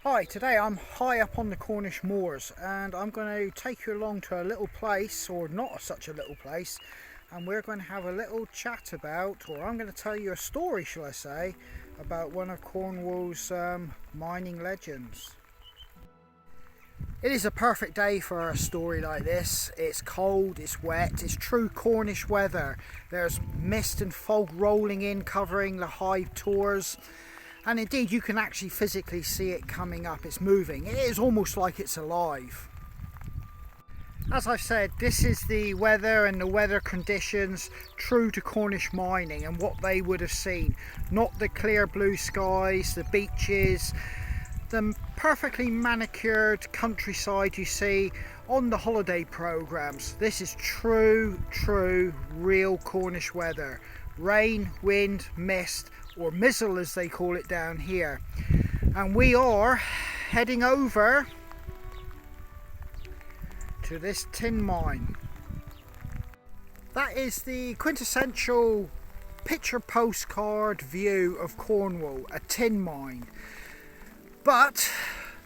Hi, today I'm high up on the Cornish moors and I'm going to take you along to a little place, or not such a little place, and we're going to have a little chat about, or I'm going to tell you a story, shall I say, about one of Cornwall's mining legends. It is a perfect day for a story like this. It's cold, it's wet, it's true Cornish weather. There's mist and fog rolling in, covering the high tors. And indeed, you can actually physically see it coming up. It's moving. It is almost like it's alive. As I've said, this is the weather and the weather conditions true to Cornish mining and what they would have seen. Not the clear blue skies, the beaches, the perfectly manicured countryside you see on the holiday programs. This is true, real Cornish weather. Rain, wind, mist, or mizzle as they call it down here. And we are heading over to this tin mine. That is the quintessential picture postcard view of Cornwall, a tin mine. But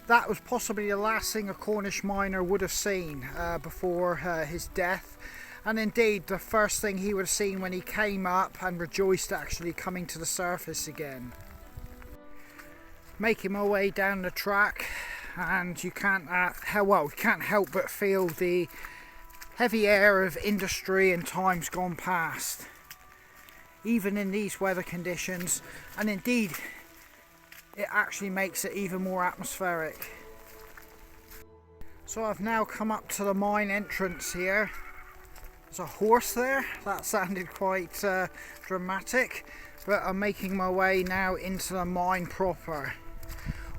that was possibly the last thing a Cornish miner would have seen before his death. And indeed, the first thing he would have seen when he came up and rejoiced at actually coming to the surface again. Making my way down the track, and you can't help but feel the heavy air of industry and times gone past, even in these weather conditions. And indeed, it actually makes it even more atmospheric. So I've now come up to the mine entrance here. There's a horse there. That sounded quite dramatic, but I'm making my way now into the mine proper,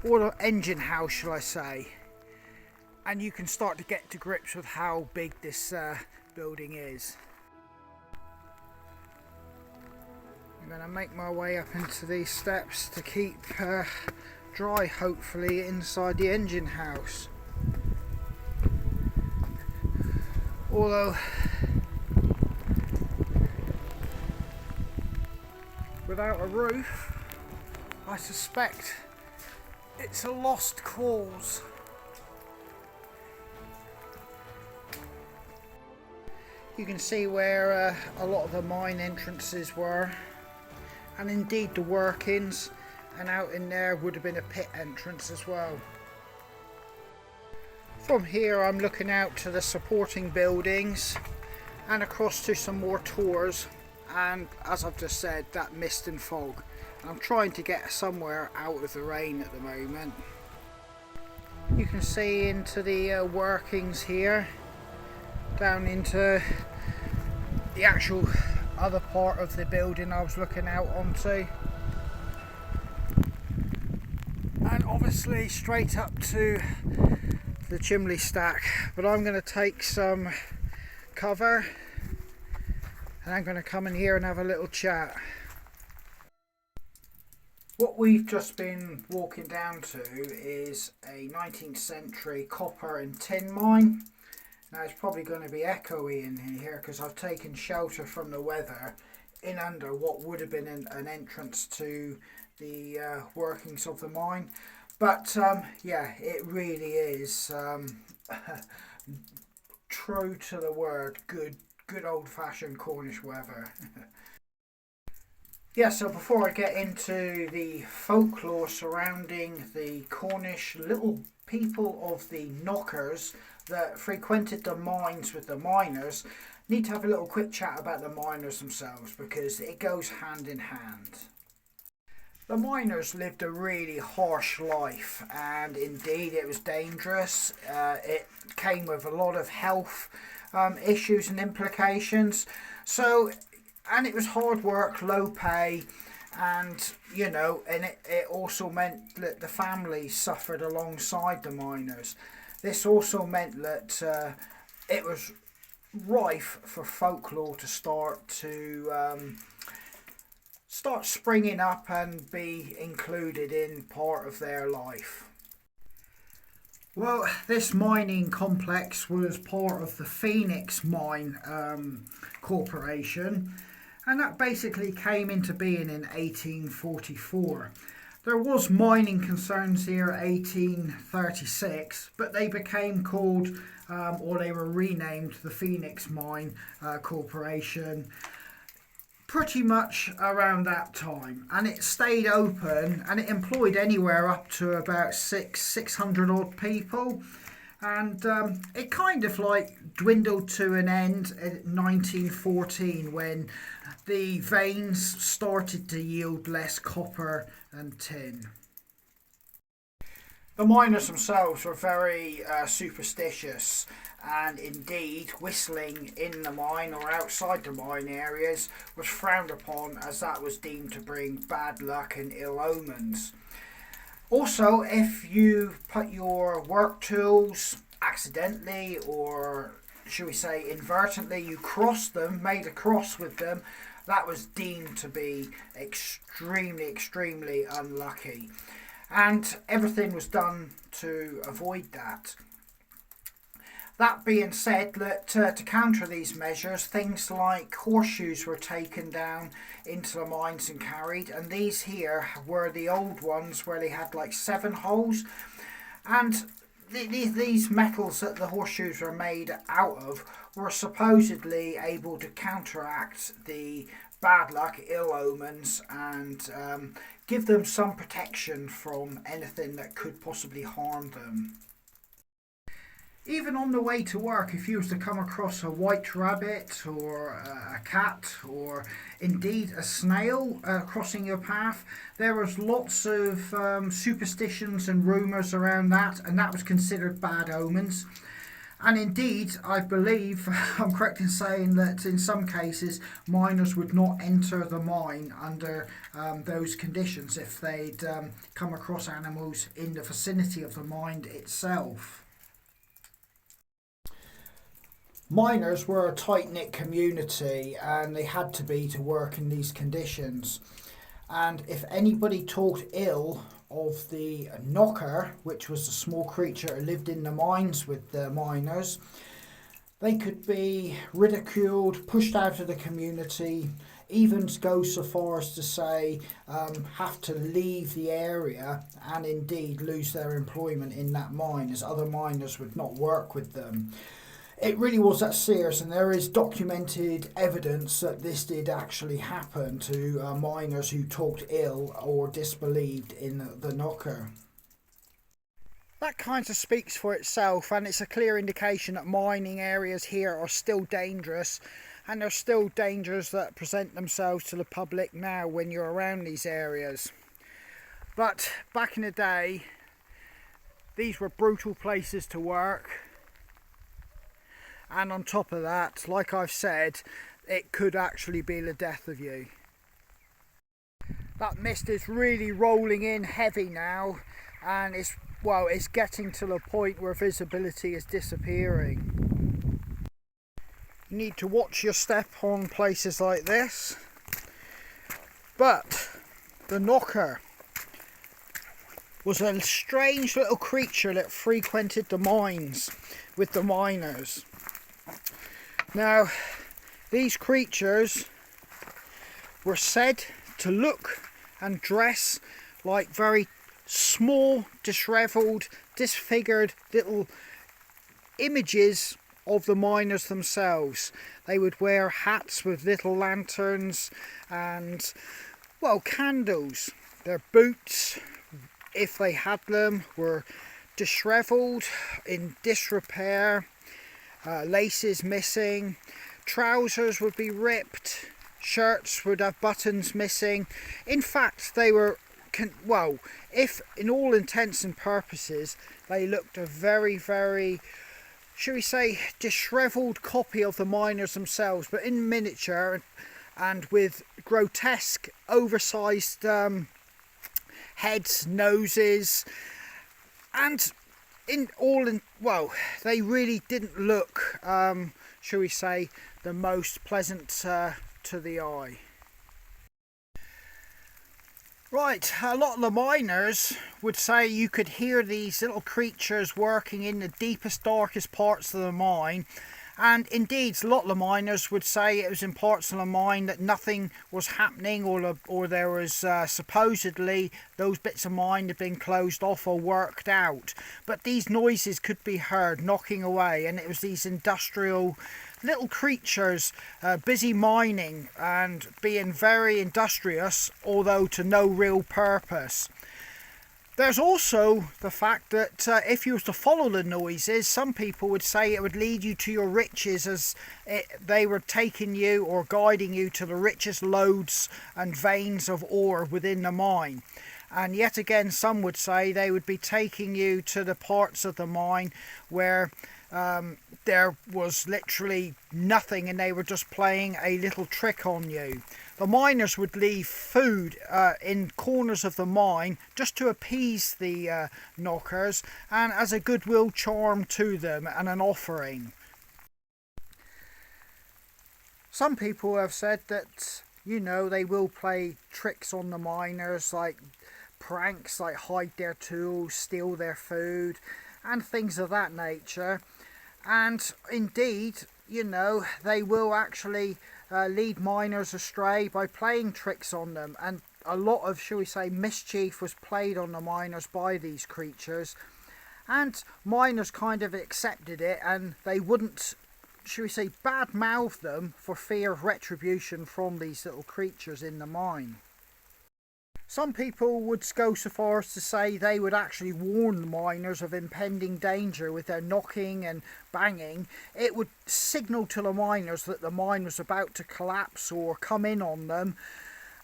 or the engine house, shall I say. And you can start to get to grips with how big this building is. I'm going to make my way up into these steps to keep dry, hopefully, inside the engine house. Although without a roof, I suspect it's a lost cause. You can see where a lot of the mine entrances were, and indeed the workings, and out in there would have been a pit entrance as well. From here I'm looking out to the supporting buildings and across to some more tors, and as I've just said, that mist and fog. And I'm trying to get somewhere out of the rain at the moment. You can see into the workings here, down into the actual other part of the building I was looking out onto, and obviously straight up to the chimney stack. But I'm going to take some cover and I'm going to come in here and have a little chat. What we've just been walking down to is a 19th century copper and tin mine. Now it's probably going to be echoey in here because I've taken shelter from the weather in under what would have been an entrance to the workings of the mine. But yeah, it really is true to the word, good old-fashioned Cornish weather. Yeah, so before I get into the folklore surrounding the Cornish little people of the knockers that frequented the mines with the miners, need to have a little quick chat about the miners themselves, because it goes hand in hand. The miners lived a really harsh life, and indeed it was dangerous. It came with a lot of health issues and implications. And it was hard work, low pay, and it also meant that the families suffered alongside the miners. This also meant that it was rife for folklore to start springing up and be included in part of their life. Well, this mining complex was part of the Phoenix Mine Corporation, and that basically came into being in 1844. There was mining concerns here 1836, but they became called, or they were renamed the Phoenix Mine Corporation pretty much around that time, and it stayed open and it employed anywhere up to about 600 odd people, and it kind of like dwindled to an end in 1914 when the veins started to yield less copper and tin. The miners themselves were very superstitious, and indeed whistling in the mine or outside the mine areas was frowned upon, as that was deemed to bring bad luck and ill omens. Also, if you put your work tools accidentally, or should we say inadvertently, you crossed them, made a cross with them, that was deemed to be extremely unlucky. And everything was done to avoid that. That being said, to counter these measures, things like horseshoes were taken down into the mines and carried, and these here were the old ones where they had like 7 holes, and these metals that the horseshoes were made out of were supposedly able to counteract the bad luck, ill omens, and give them some protection from anything that could possibly harm them. Even on the way to work, if you was to come across a white rabbit or a cat or indeed a snail crossing your path, there was lots of superstitions and rumours around that, and that was considered bad omens. And indeed, I believe I'm correct in saying that in some cases miners would not enter the mine under those conditions if they'd come across animals in the vicinity of the mine itself. Miners were a tight-knit community, and they had to be to work in these conditions. And if anybody talked ill of the knocker, which was a small creature who lived in the mines with the miners, they could be ridiculed, pushed out of the community, even go so far as to say have to leave the area and indeed lose their employment in that mine, as other miners would not work with them. It really was that serious, and there is documented evidence that this did actually happen to miners who talked ill or disbelieved in the knocker. That kind of speaks for itself, and it's a clear indication that mining areas here are still dangerous, and there's still dangers that present themselves to the public now when you're around these areas. But back in the day, these were brutal places to work. And on top of that, like I've said, it could actually be the death of you. That mist is really rolling in heavy now, and it's getting to the point where visibility is disappearing. You need to watch your step on places like this. But the knocker was a strange little creature that frequented the mines with the miners. Now, these creatures were said to look and dress like very small, dishevelled, disfigured little images of the miners themselves. They would wear hats with little lanterns and, well, candles. Their boots, if they had them, were dishevelled, in disrepair. Laces missing, trousers would be ripped, shirts would have buttons missing. In fact, they were, if in all intents and purposes, they looked a very, shall we say, dishevelled copy of the miners themselves, but in miniature and with grotesque, oversized heads, noses, and they really didn't look, shall we say, the most pleasant to the eye. Right, a lot of the miners would say you could hear these little creatures working in the deepest, darkest parts of the mine, And indeed, a lot of the miners would say it was in parts of the mine that nothing was happening, or there was supposedly those bits of mine had been closed off or worked out. But these noises could be heard knocking away, and it was these industrial little creatures busy mining and being very industrious, although to no real purpose. There's also the fact that if you was to follow the noises, some people would say it would lead you to your riches, as they were taking you or guiding you to the richest lodes and veins of ore within the mine. And yet again, some would say they would be taking you to the parts of the mine where there was literally nothing, and they were just playing a little trick on you. The miners would leave food in corners of the mine just to appease the knockers, and as a goodwill charm to them and an offering. Some people have said that, you know, they will play tricks on the miners, like pranks, like hide their tools, steal their food, and things of that nature. And indeed, you know, they will actually lead miners astray by playing tricks on them, and a lot of, shall we say, mischief was played on the miners by these creatures, and miners kind of accepted it, and they wouldn't, shall we say, bad-mouth them for fear of retribution from these little creatures in the mine. Some people would go so far as to say they would actually warn the miners of impending danger with their knocking and banging. It would signal to the miners that the mine was about to collapse or come in on them.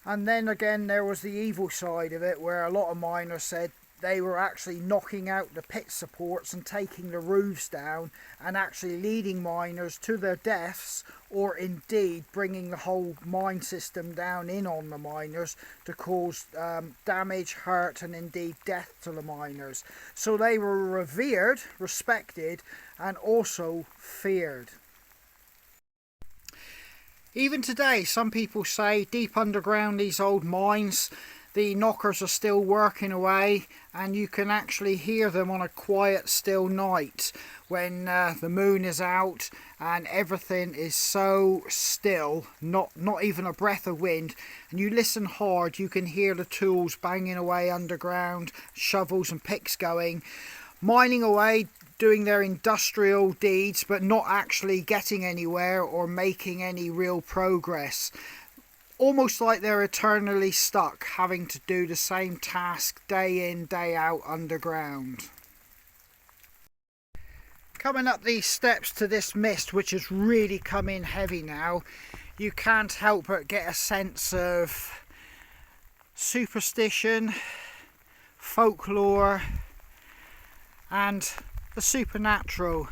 And then again, there was the evil side of it, where a lot of miners said they were actually knocking out the pit supports and taking the roofs down, and actually leading miners to their deaths, or indeed bringing the whole mine system down in on the miners to cause damage, hurt, and indeed death to the miners. So they were revered, respected, and also feared. Even today, some people say deep underground these old mines, the knockers are still working away, and you can actually hear them on a quiet, still night when the moon is out and everything is so still, not even a breath of wind. And you listen hard, you can hear the tools banging away underground, shovels and picks going, mining away, doing their industrial deeds, but not actually getting anywhere or making any real progress. Almost like they're eternally stuck, having to do the same task day in, day out underground. Coming up these steps to this mist, which has really come in heavy now, you can't help but get a sense of superstition, folklore, and the supernatural.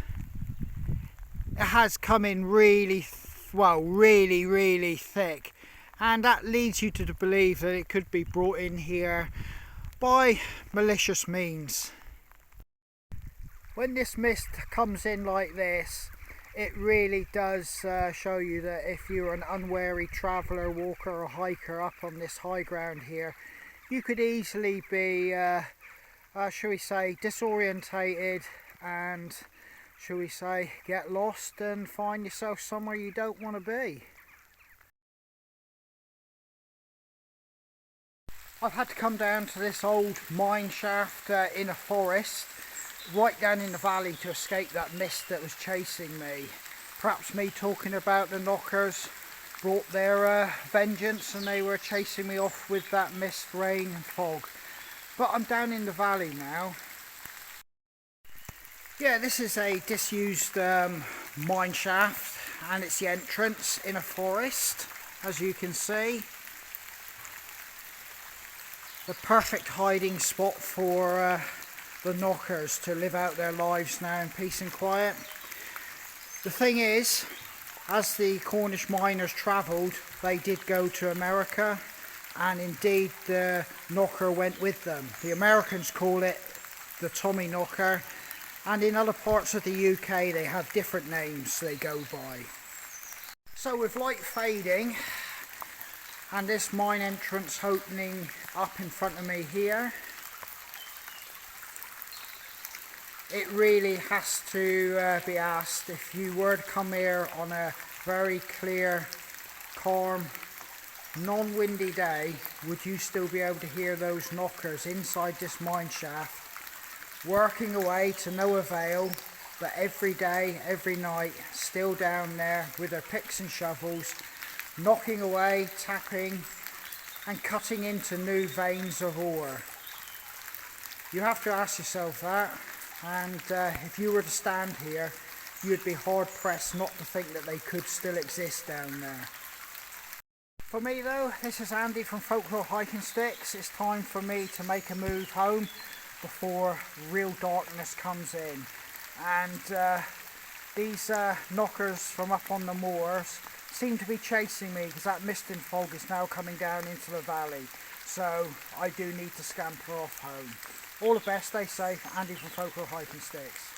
It has come in really thick. And that leads you to believe that it could be brought in here by malicious means. When this mist comes in like this, it really does show you that if you're an unwary traveller, walker or hiker up on this high ground here, you could easily be, shall we say, disorientated and, shall we say, get lost and find yourself somewhere you don't want to be. I've had to come down to this old mine shaft in a forest, right down in the valley, to escape that mist that was chasing me. Perhaps me talking about the knockers brought their vengeance, and they were chasing me off with that mist, rain and fog. But I'm down in the valley now. Yeah, this is a disused mine shaft, and it's the entrance in a forest, as you can see. The perfect hiding spot for the knockers to live out their lives now in peace and quiet. The thing is, as the Cornish miners travelled, they did go to America, and indeed the knocker went with them. The Americans call it the Tommy knocker, and in other parts of the UK they have different names they go by. So with light fading and this mine entrance opening up in front of me here, it really has to be asked, if you were to come here on a very clear, calm, non-windy day, would you still be able to hear those knockers inside this mine shaft working away to no avail, but every day, every night, still down there with their picks and shovels, knocking away, tapping and cutting into new veins of ore? You have to ask yourself that, and if you were to stand here, you'd be hard pressed not to think that they could still exist down there. For me though, this is Andy from Folklore Hiking Sticks. It's time for me to make a move home before real darkness comes in. And these knockers from up on the moors seem to be chasing me, because that mist and fog is now coming down into the valley. So I do need to scamper off home. All the best, stay safe. Andy from Folklore Hiking Sticks.